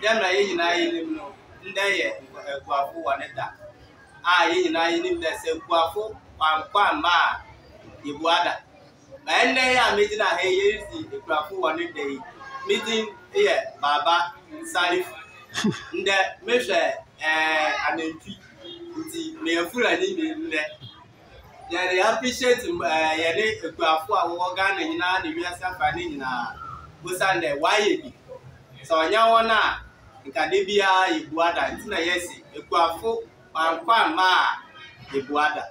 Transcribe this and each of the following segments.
dem na ye nyina ye nim no nde ye ekuafo waneta ye nyina ye nim na se ekuafo pankwa ma ibuada ma nde ya medina he ye si ekuafo waneta yi meeting ye baba salif nde mehwe anentwi nti me afura ni me nde yari appreciate yari ekuafo a wo ga na nyina na wiasa fa ni nyina busande waye bi so nya wona nkade bia ibuada ntina yesi ekuafo pankwa ma ibuada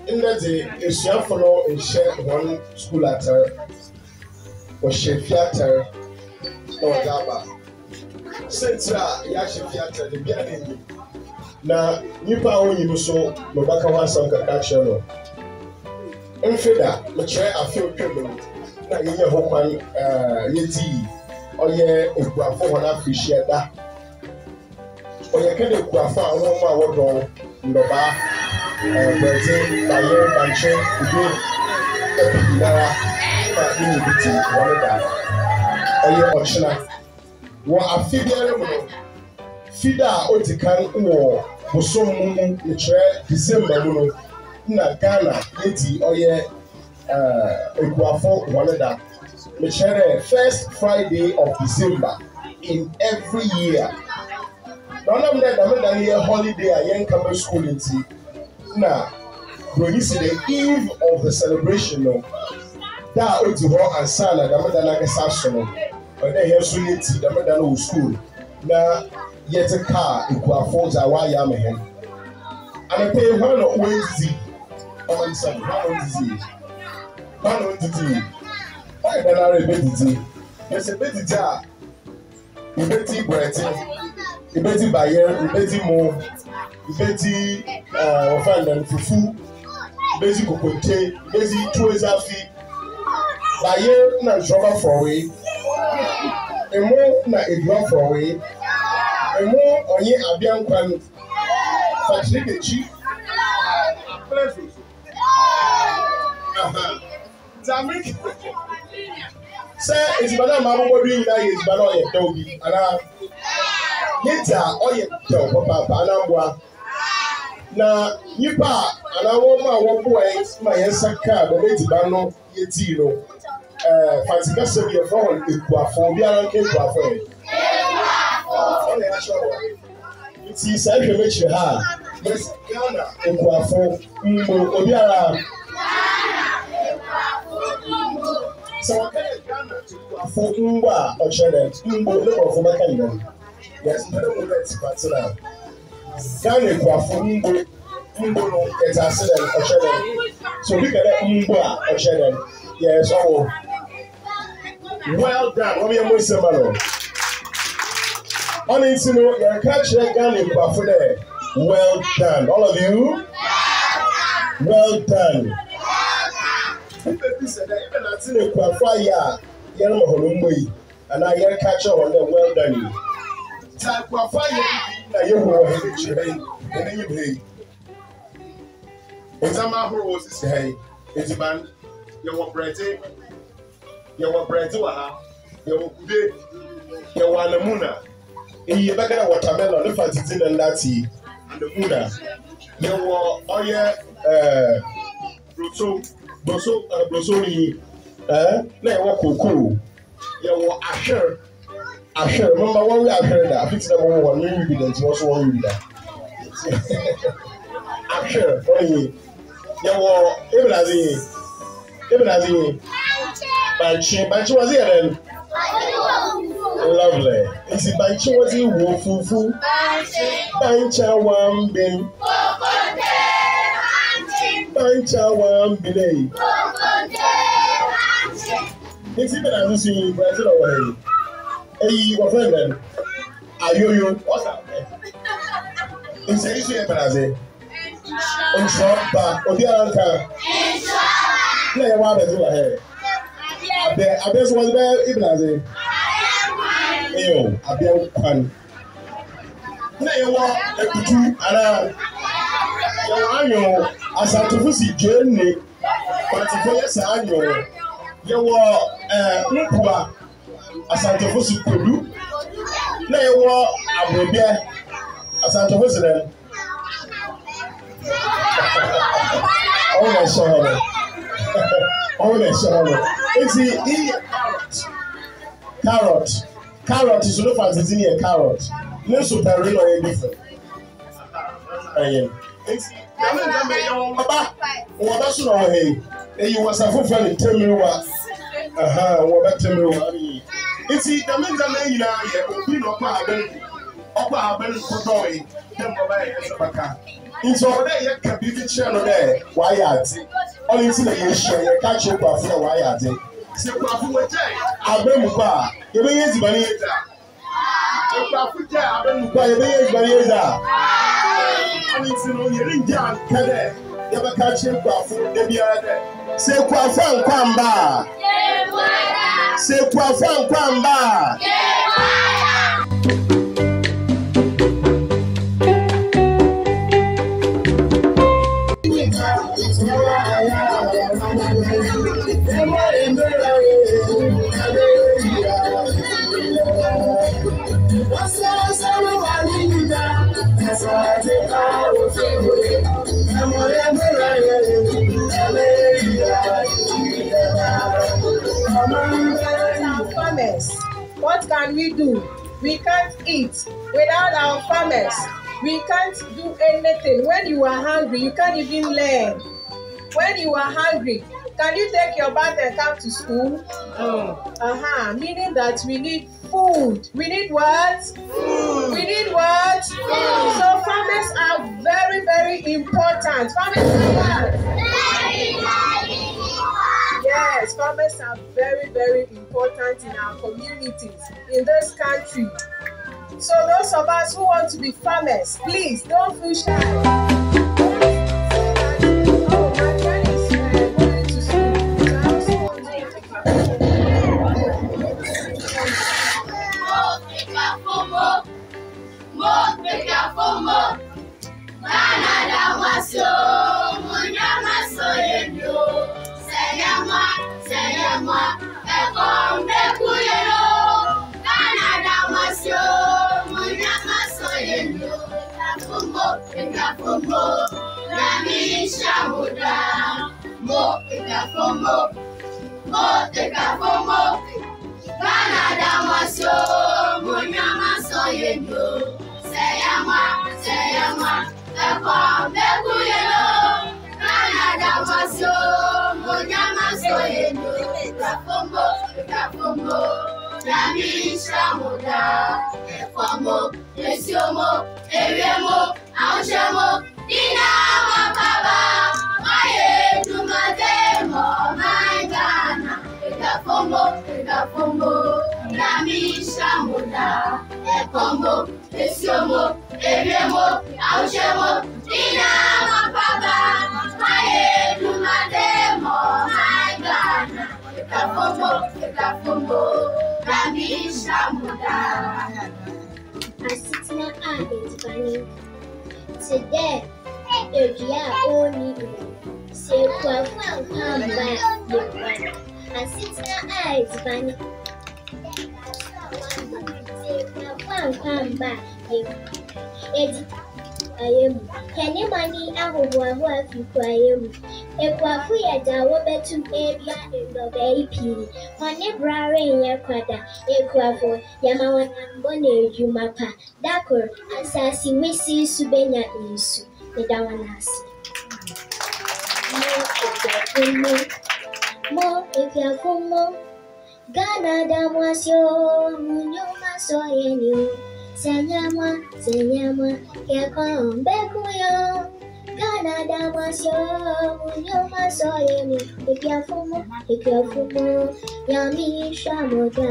in the follow and share one school at her or share theater or Gaba. Since Yashi theater, the beginning. Now, you power you so, Mobaka wants some catcher. In Feda, the chair I feel criminal. Now, you know, one yeti or ye, if you are for one appreciate that. Or you can't go for one more no bar. Bertin, Bayer, Banche, Udu, Epinara, Unity, Wanada, Oye Ochina. What a figure, Fida Otikan or Bosom, which December, na Ghana, Leti, Oye Equafo, Wanada, which first Friday of December in every year. None of them are here holiday at Young Campbell School in Tea. Now, when you see the eve of the celebration, that ought to go and sign a Damadana Sasso, or they have Sunity, Damadano school. Now, yet a car in Quafos, Awayamahan. And I pay one of Wednesday on some disease. One on disease. Why then are a bit? There's a bit of jar. You betty Breton, you betty Bayer, you betty more. Betty Ofan Fufu, Betty Cocote, Betty Tuezafi, Bayer na drama for away, a more na a drum for away, a more on ye Abian Kwan, Patrick Chief. Zamik say it's Madame Mamma being that is Banoy Toby, and I Nita Oye Papa Anambwa. Na nipa ana wo ma wo boy ma yensa ka bo beti ba no yeti no fancy ka se bi e fo ekuafo bi ara nke ekuafo e ona ya show ti sa hwe me chire ha yes Ghana ekuafo mbo obi ara so Ghana ekuafo mbo a o chere mbo le ko fo maka ni yes ndere mo let partner Ghana ekuafo mbo no it's accident or so we can mbo yes oh well done what we are saying man on it no your catch Ghana ekuafo there well done all of you well done people say that even at ekuafo ya yer mo hono mbo yi and I yer catch on the well done ekuafo ya na yeho he chire and you be Example who was this hey? It's a man, you want bread, waha, you want kude, you want a muna. You better watermelon, if I did and that tea, and the muna. You want, oh yeah, brosoni, na walk cool. You want asher. Remember when we heard that? I think the one we read it was one read that. Asher, only you were even as he Banchi was here then. Lovely. It's Banchi was here, Fufu. Bancha one bin. Bancha one bin. It's even as you see Brazil away. Hey, your friend then. Ayoyo, what's that? It's a issue even as a Odi Alanka. Play a while as you are here. I best was there even as a Ayo, I be one. Play a while at two and you as I to see journey, but for yes, I know you were Nukwa as I to see Kudu. Play a while I be as I to them. It's carrot is not fancy a carrot. No super real or different. It's that's not hey. You was a full friend. Tell me what. What tell me what. It's the men that you know. You know, Opa Abel Kodoy. It's all there. You can be the channel there. Why at? Only to the issue. You catch up for why at it. Se kwafu weje abemupa yebe yezi bani yeza e kwafu je abemupa yebe yezi bani yeza ani sino yeri nja kede yebe ka che kwafu de bia de se kwafu ankwamba se kwafu ankwamba Farmers, what can we do? We can't eat without our farmers. We can't do anything. When you are hungry, you can't even learn. When you are hungry, can you take your bath and come to school? Meaning that we need food. We need what? Food. We need what? Food. So farmers are very, very important. Farmers are what? Yes, farmers are very, very important in our communities, in this country. So those of us who want to be farmers, please don't feel shy. Today, if you are only say Kenimani ahuhu afikwayemu. Ekwafu yadawo betu ebia ndo Hone brare yakwada. Ekwafu yamawana mbone ejumapa. Dakor asasi wisi subenya isu. Nedawanasi. Mo ekwafu Gana damwasyo munyuma soyenyo. Senyama, kekombekuyo. Gana damasyo, munyoma soyemi. Ikiafumo, yami shamoda.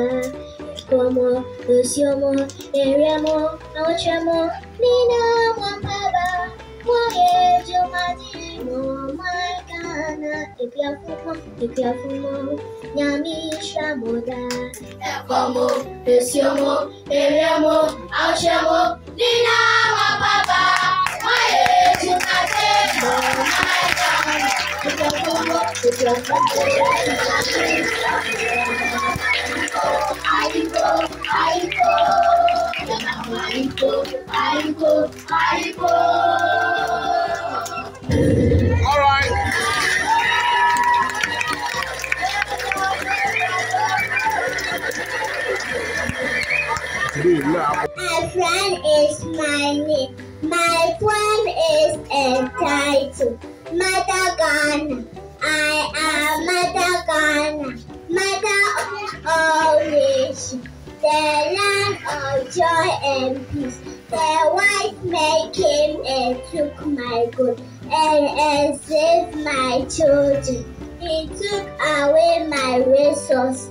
Ekomo, usyomo, eremo, nochemo. Nina mwambaba, mwaye jumadi, my Gana. Ikiafumo, yami shamoda. Ekomo, usyomo, eremo, nochemo. Nina mwambaba, mwaye jumadi, my Gana. Ikiafumo, All right. My friend is my name. My poem is entitled Mother Ghana. I am Mother Ghana, mother of all nations, the land of joy and peace. The white man came and took my gold and enslaved my children. He took away my resources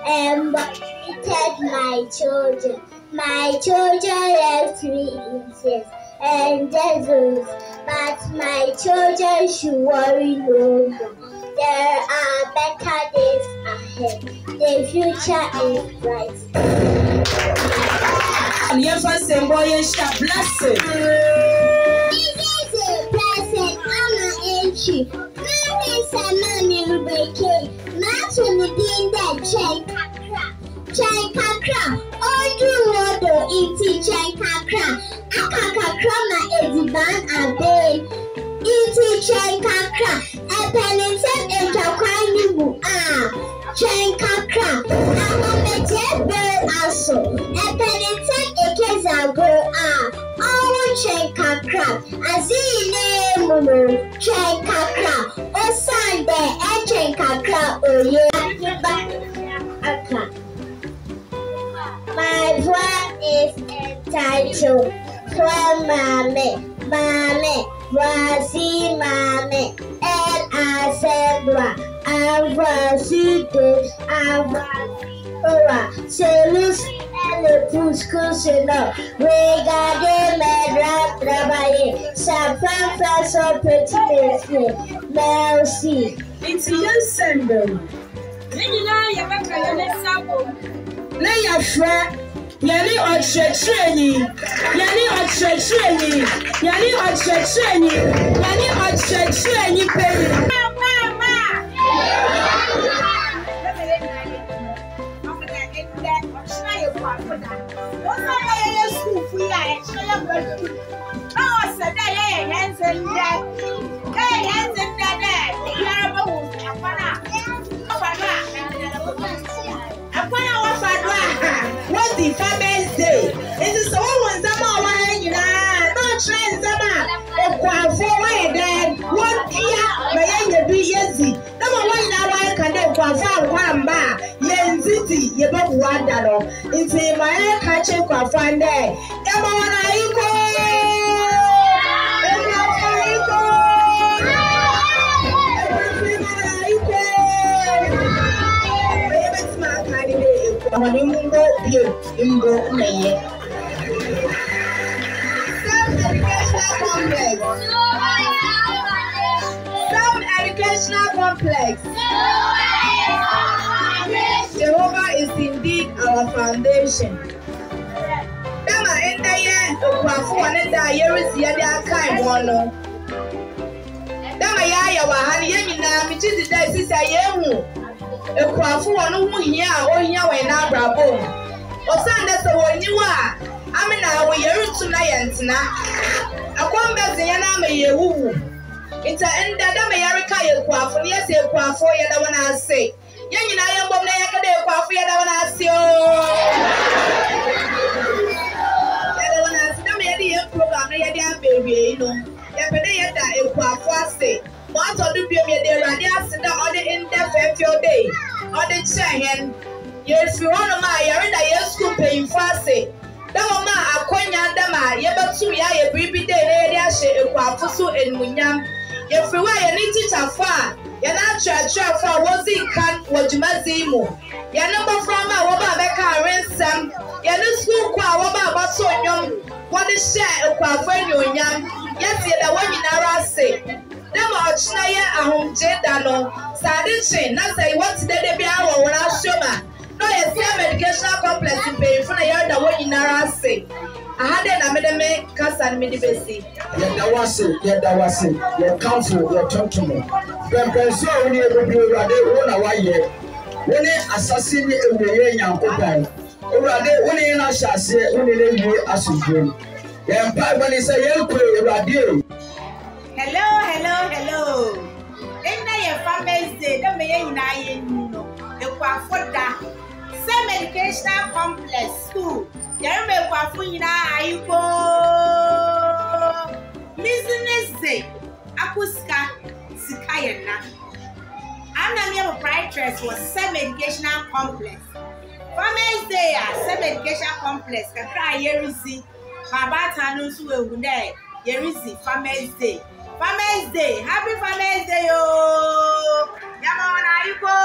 and mistreated my children. My children left me in tears and deserts, but my children should worry no more. There are better days ahead. The future is bright. Yes, I say, boy, it's a blessing. It is a blessing. I'm an entry. My name is Samani Rubeke. Match on the day that Chai Kakra. All you water eating Chai Kakra. Akakakra ma ediban abe. Eating Chai Kakra. A penitent and Jakwani Chai Kakra. I'm a better also. A penitent a case of girl all Chai Kakra. Azine Mumu Chai Kakra. O Sunday and Chai Kakra. Oh yeah. My poem is entitled Mame, Voici Mame, El Asembla, Avasite, Avasora, Celui le pousse cousinant, regardez mes draps travailler, sa femme fait son petit métier, merci. It's your sender. Na ya fra yani ochecheni peri what's the Father's Day? It is someone Zama, you know, not trying Zama, or for then 1 year, my be easy. Number 1 hour can then quafan one bar, Yen City, you both $1. It's in my catching quafan there. Come on, Self-educational complex. Jehovah is indeed our foundation. Dama in the year, Kwafu and the year is the other kind one. Dama ya wa ha ye nyina me chi di dai sisa ye hu ekwafo wono hu hia ohia we na abrabo osande se woni wa amina wo yerutu na yentena akwamba zenya na me yewu ita enda da me yareka ye kwafo ne yese kwafo ye da wana ase ye nyina ye mbom na ye kada ye kwafo ye da wana ase o ye da wana ase da me ye di ye program na ye di abewie no ye pede ye da e kwafo ase mo atodu biem ye de awade ase da ode in the fefio day ode chehen ye fi hono ma yare da ye school pay for ase da mama akonya da ma ye betu ya ye bibi day na ye di ahye e kwafo so enmunyam if we were any teacher far, you're not church for was it can what you must see more. You're number from a woman back a ransom. You're no school qua what so young. What is share a qua friend you young? Yes, you're the one in our say. Them are Chnaya a home jedano. Sadin, not say what's the day be our when I show man. No, yes, CEM educational complex in pay for the one in our say. I had a madame Cassan Midibesi. Yet was it, your counsel, your gentleman. Then Penso only a run away. When assassin a way young open. When in a chassis, only you as you do. Then Piper is a young radio. Hello. In your family's day, the main the Quafoda CEM educational complex school. Yereme kwafuna ayiko business day akuska sikayena ana me proprietress was CEM educational complex farmers day CEM educational complex kakra yerisi baba tanu so ewu dey yerisi farmers day happy farmers day yo yama na ayiko